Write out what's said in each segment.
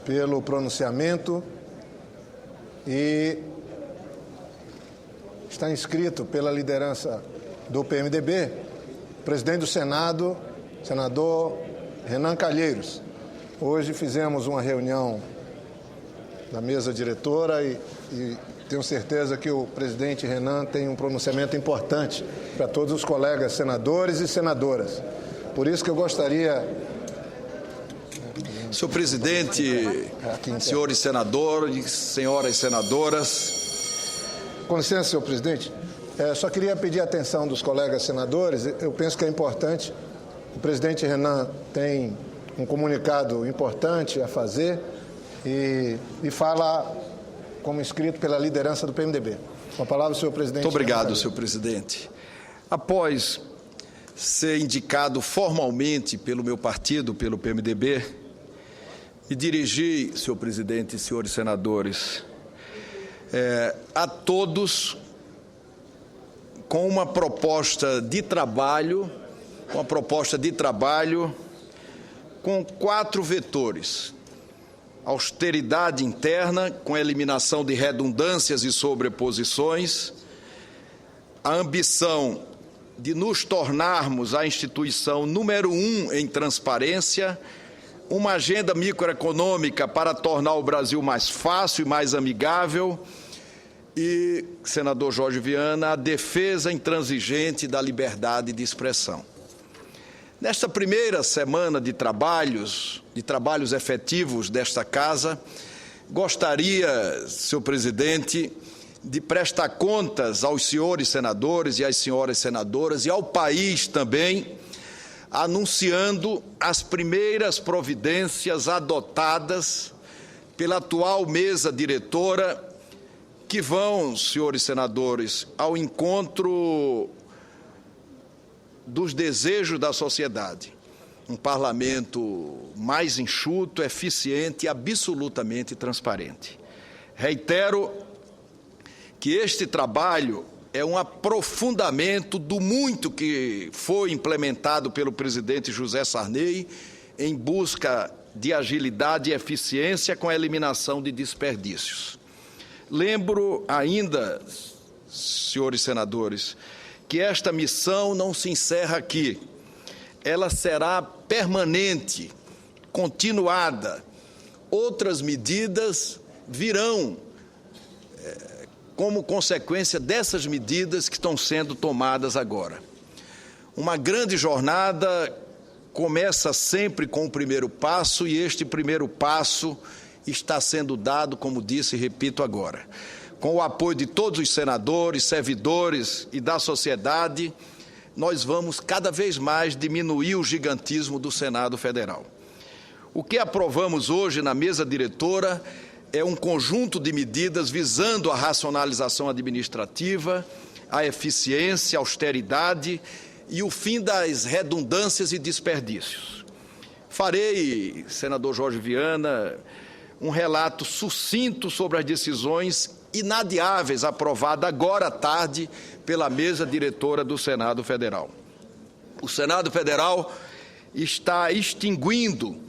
pelo pronunciamento e está inscrito pela liderança do PMDB, presidente do Senado, senador Renan Calheiros. Hoje fizemos uma reunião da mesa diretora e tenho certeza que o presidente Renan tem um pronunciamento importante para todos os colegas senadores e senadoras. Por isso que eu gostaria... Senhor presidente, senhores senadores, senhoras senadoras. Com licença, senhor presidente. Só queria pedir a atenção dos colegas senadores. Eu penso que é importante. O presidente Renan tem um comunicado importante a fazer e fala como inscrito pela liderança do PMDB. Com a palavra, senhor presidente. Muito obrigado, senhor presidente. Após ser indicado formalmente pelo meu partido, pelo PMDB, e dirigir, senhor presidente e senhores senadores, a todos com uma proposta de trabalho, com 4 vetores: austeridade interna, com a eliminação de redundâncias e sobreposições, a ambição de nos tornarmos a instituição número 1 em transparência, uma agenda microeconômica para tornar o Brasil mais fácil e mais amigável e, senador Jorge Viana, a defesa intransigente da liberdade de expressão. Nesta primeira semana de trabalhos efetivos desta Casa, gostaria, senhor presidente, de prestar contas aos senhores senadores e às senhoras senadoras e ao país também, anunciando as primeiras providências adotadas pela atual mesa diretora, que vão, senhores senadores, ao encontro dos desejos da sociedade. Um parlamento mais enxuto, eficiente e absolutamente transparente. Reitero que este trabalho é um aprofundamento do muito que foi implementado pelo presidente José Sarney em busca de agilidade e eficiência com a eliminação de desperdícios. Lembro ainda, senhores senadores, que esta missão não se encerra aqui. Ela será permanente, continuada. Outras medidas virão como consequência dessas medidas que estão sendo tomadas agora. Uma grande jornada começa sempre com o primeiro passo e este primeiro passo está sendo dado, como disse e repito agora, com o apoio de todos os senadores, servidores e da sociedade, nós vamos cada vez mais diminuir o gigantismo do Senado Federal. O que aprovamos hoje na mesa diretora é um conjunto de medidas visando a racionalização administrativa, a eficiência, a austeridade e o fim das redundâncias e desperdícios. Farei, senador Jorge Viana, um relato sucinto sobre as decisões inadiáveis aprovadas agora à tarde pela mesa diretora do Senado Federal. O Senado Federal está extinguindo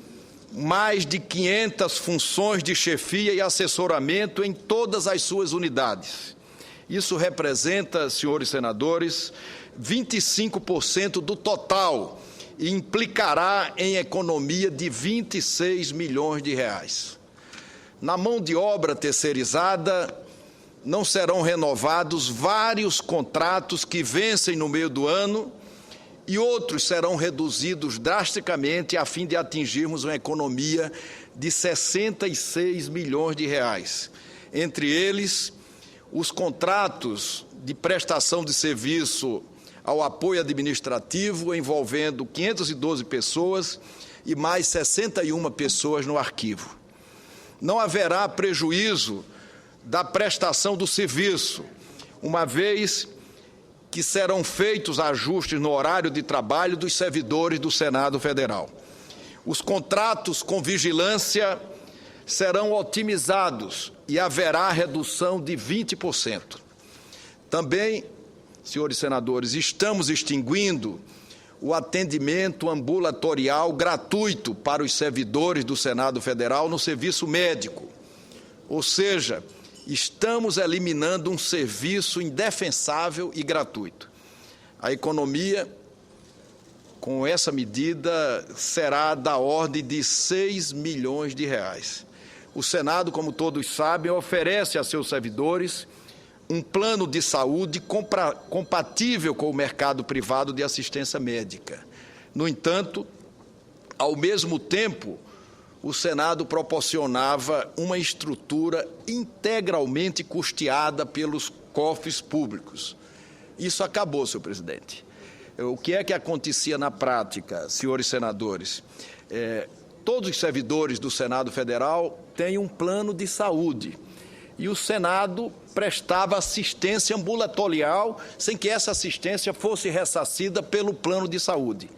mais de 500 funções de chefia e assessoramento em todas as suas unidades. Isso representa, senhores senadores, 25% do total e implicará em economia de 26 milhões de reais. Na mão de obra terceirizada, não serão renovados vários contratos que vencem no meio do ano e outros serão reduzidos drasticamente a fim de atingirmos uma economia de 66 milhões de reais. Entre eles, os contratos de prestação de serviço ao apoio administrativo, envolvendo 512 pessoas e mais 61 pessoas no arquivo. Não haverá prejuízo da prestação do serviço, uma vez que serão feitos ajustes no horário de trabalho dos servidores do Senado Federal. Os contratos com vigilância serão otimizados e haverá redução de 20%. Também, senhores senadores, estamos extinguindo o atendimento ambulatorial gratuito para os servidores do Senado Federal no serviço médico. Ou seja, estamos eliminando um serviço indefensável e gratuito. A economia, com essa medida, será da ordem de 6 milhões de reais. O Senado, como todos sabem, oferece a seus servidores um plano de saúde compatível com o mercado privado de assistência médica. No entanto, ao mesmo tempo, o Senado proporcionava uma estrutura integralmente custeada pelos cofres públicos. Isso acabou, senhor presidente. O que é que acontecia na prática, senhores senadores? Todos os servidores do Senado Federal têm um plano de saúde e o Senado prestava assistência ambulatorial sem que essa assistência fosse ressarcida pelo plano de saúde.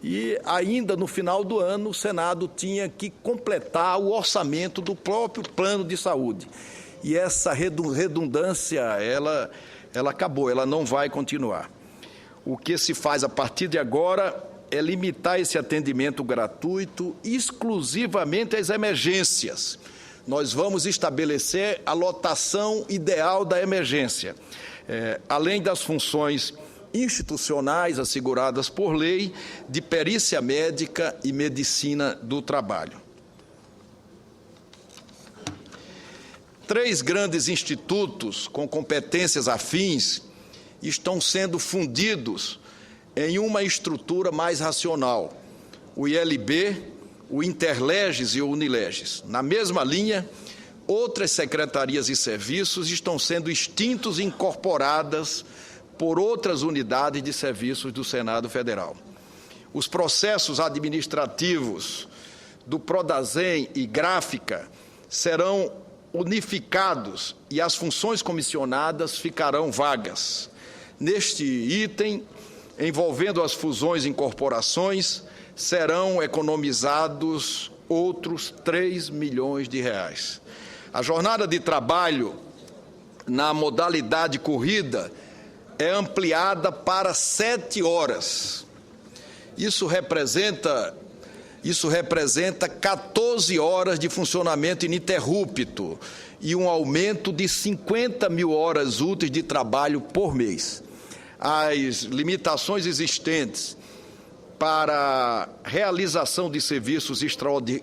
E ainda no final do ano o Senado tinha que completar o orçamento do próprio plano de saúde. E essa redundância, ela acabou, ela não vai continuar. O que se faz a partir de agora é limitar esse atendimento gratuito exclusivamente às emergências. Nós vamos estabelecer a lotação ideal da emergência, além das funções institucionais asseguradas por lei de perícia médica e medicina do trabalho. 3 grandes institutos com competências afins estão sendo fundidos em uma estrutura mais racional, o ILB, o Interleges e o Unileges. Na mesma linha, outras secretarias e serviços estão sendo extintos e incorporadas por outras unidades de serviços do Senado Federal. Os processos administrativos do Prodasem e Gráfica serão unificados e as funções comissionadas ficarão vagas. Neste item, envolvendo as fusões e incorporações, serão economizados outros 3 milhões de reais. A jornada de trabalho na modalidade corrida é ampliada para 7 horas. Isso representa 14 horas de funcionamento ininterrupto e um aumento de 50 mil horas úteis de trabalho por mês. As limitações existentes para realização de serviços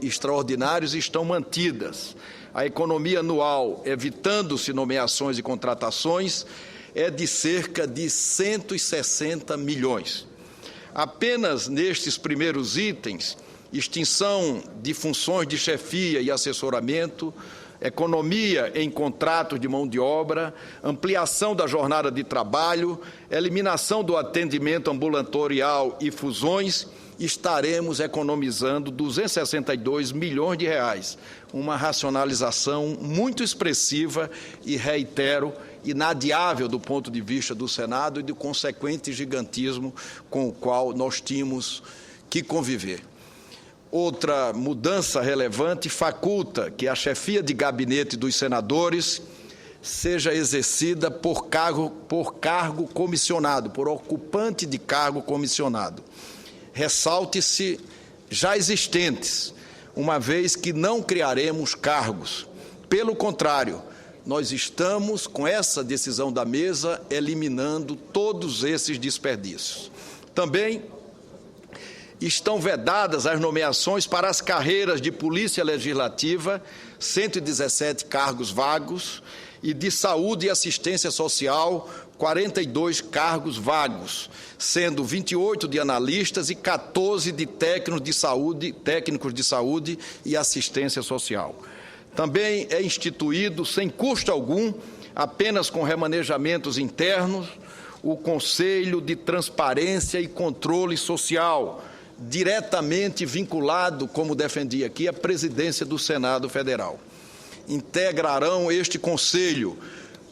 extraordinários estão mantidas. A economia anual, evitando-se nomeações e contratações, é de cerca de 160 milhões. Apenas nestes primeiros itens, extinção de funções de chefia e assessoramento, economia em contratos de mão de obra, ampliação da jornada de trabalho, eliminação do atendimento ambulatorial e fusões, estaremos economizando 262 milhões de reais, uma racionalização muito expressiva e, reitero, inadiável do ponto de vista do Senado e do consequente gigantismo com o qual nós tínhamos que conviver. Outra mudança relevante faculta que a chefia de gabinete dos senadores seja exercida por cargo comissionado, por ocupante de cargo comissionado. Ressalte-se já existentes, uma vez que não criaremos cargos. Pelo contrário, nós estamos, com essa decisão da mesa, eliminando todos esses desperdícios. Também estão vedadas as nomeações para as carreiras de Polícia Legislativa, 117 cargos vagos, e de Saúde e Assistência Social, 42 cargos vagos, sendo 28 de analistas e 14 de técnicos de saúde e assistência social. Também é instituído, sem custo algum, apenas com remanejamentos internos, o Conselho de Transparência e Controle Social, diretamente vinculado, como defendi aqui, à presidência do Senado Federal. Integrarão este Conselho,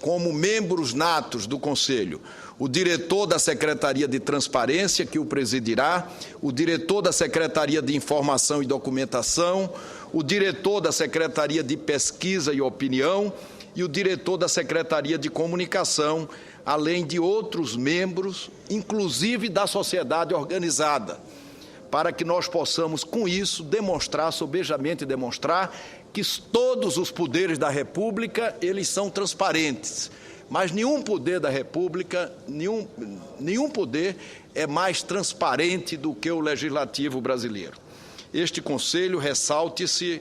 como membros natos do Conselho, o diretor da Secretaria de Transparência, que o presidirá, o diretor da Secretaria de Informação e Documentação, o diretor da Secretaria de Pesquisa e Opinião e o diretor da Secretaria de Comunicação, além de outros membros, inclusive da sociedade organizada, para que nós possamos, com isso, demonstrar, sobejamente demonstrar, que todos os poderes da República, eles são transparentes. Mas nenhum poder da República, nenhum poder é mais transparente do que o Legislativo brasileiro. Este Conselho, ressalte-se,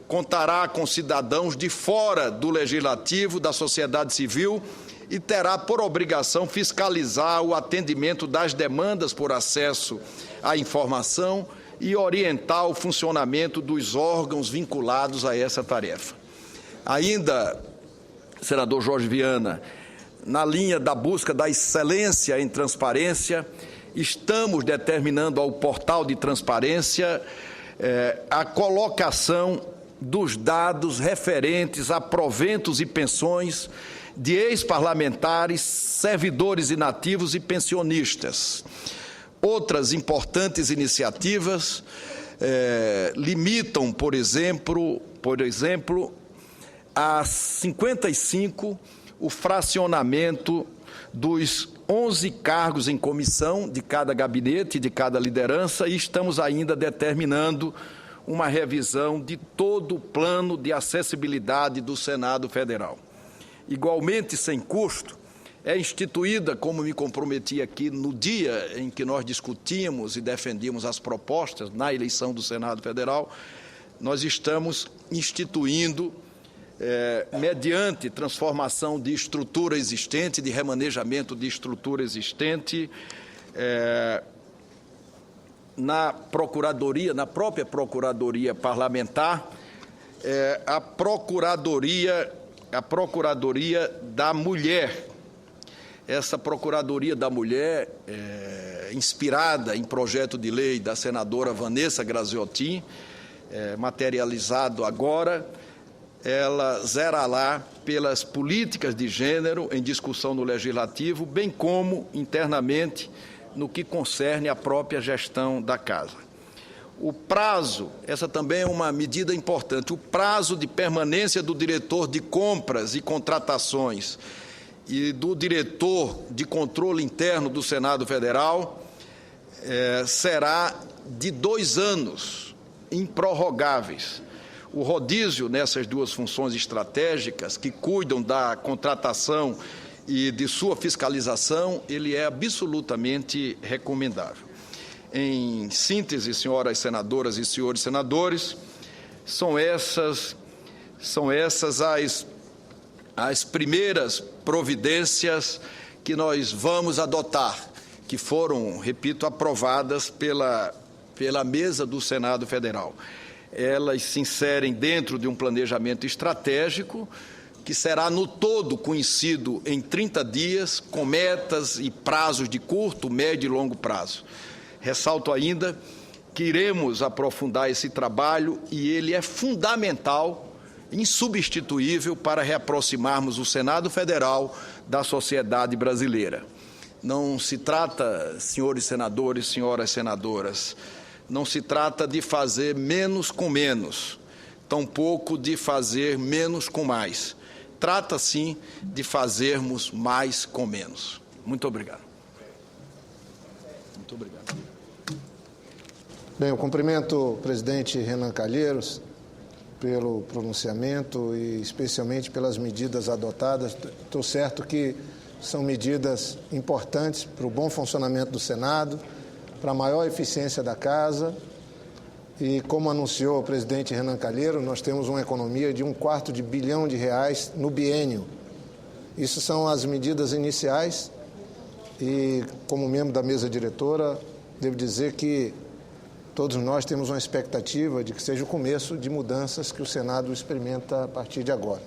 contará com cidadãos de fora do Legislativo, da sociedade civil, e terá por obrigação fiscalizar o atendimento das demandas por acesso à informação e orientar o funcionamento dos órgãos vinculados a essa tarefa. Ainda, senador Jorge Viana, na linha da busca da excelência em transparência, estamos determinando ao portal de transparência a colocação dos dados referentes a proventos e pensões de ex-parlamentares, servidores inativos e pensionistas. Outras importantes iniciativas limitam, por exemplo, a 55 o fracionamento dos 11 cargos em comissão de cada gabinete, de cada liderança, e estamos ainda determinando uma revisão de todo o plano de acessibilidade do Senado Federal. Igualmente sem custo, é instituída, como me comprometi aqui no dia em que nós discutimos e defendíamos as propostas na eleição do Senado Federal, nós estamos instituindo, mediante transformação de estrutura existente, de remanejamento de estrutura existente, na Procuradoria, na própria Procuradoria Parlamentar, a Procuradoria da Mulher. Essa Procuradoria da Mulher, inspirada em projeto de lei da senadora Vanessa Graziotin, materializado agora, ela zerará pelas políticas de gênero em discussão no Legislativo, bem como internamente no que concerne à própria gestão da Casa. O prazo, essa também é uma medida importante, o prazo de permanência do diretor de compras e contratações e do diretor de controle interno do Senado Federal será de 2 anos, improrrogáveis. O rodízio nessas duas funções estratégicas que cuidam da contratação e de sua fiscalização, ele é absolutamente recomendável. Em síntese, senhoras senadoras e senhores senadores, são essas as primeiras providências que nós vamos adotar, que foram, repito, aprovadas pela mesa do Senado Federal. Elas se inserem dentro de um planejamento estratégico que será no todo conhecido em 30 dias, com metas e prazos de curto, médio e longo prazo. Ressalto ainda que iremos aprofundar esse trabalho e ele é fundamental, insubstituível para reaproximarmos o Senado Federal da sociedade brasileira. Não se trata, senhores senadores, senhoras senadoras, não se trata de fazer menos com menos, tampouco de fazer menos com mais. Trata, sim, de fazermos mais com menos. Muito obrigado. Muito obrigado. Bem, eu cumprimento o presidente Renan Calheiros pelo pronunciamento e especialmente pelas medidas adotadas. Estou certo que são medidas importantes para o bom funcionamento do Senado, para a maior eficiência da Casa e, como anunciou o presidente Renan Calheiros, nós temos uma economia de R$1/4 bilhão no biênio. Isso são as medidas iniciais e, como membro da mesa diretora, devo dizer que todos nós temos uma expectativa de que seja o começo de mudanças que o Senado experimenta a partir de agora.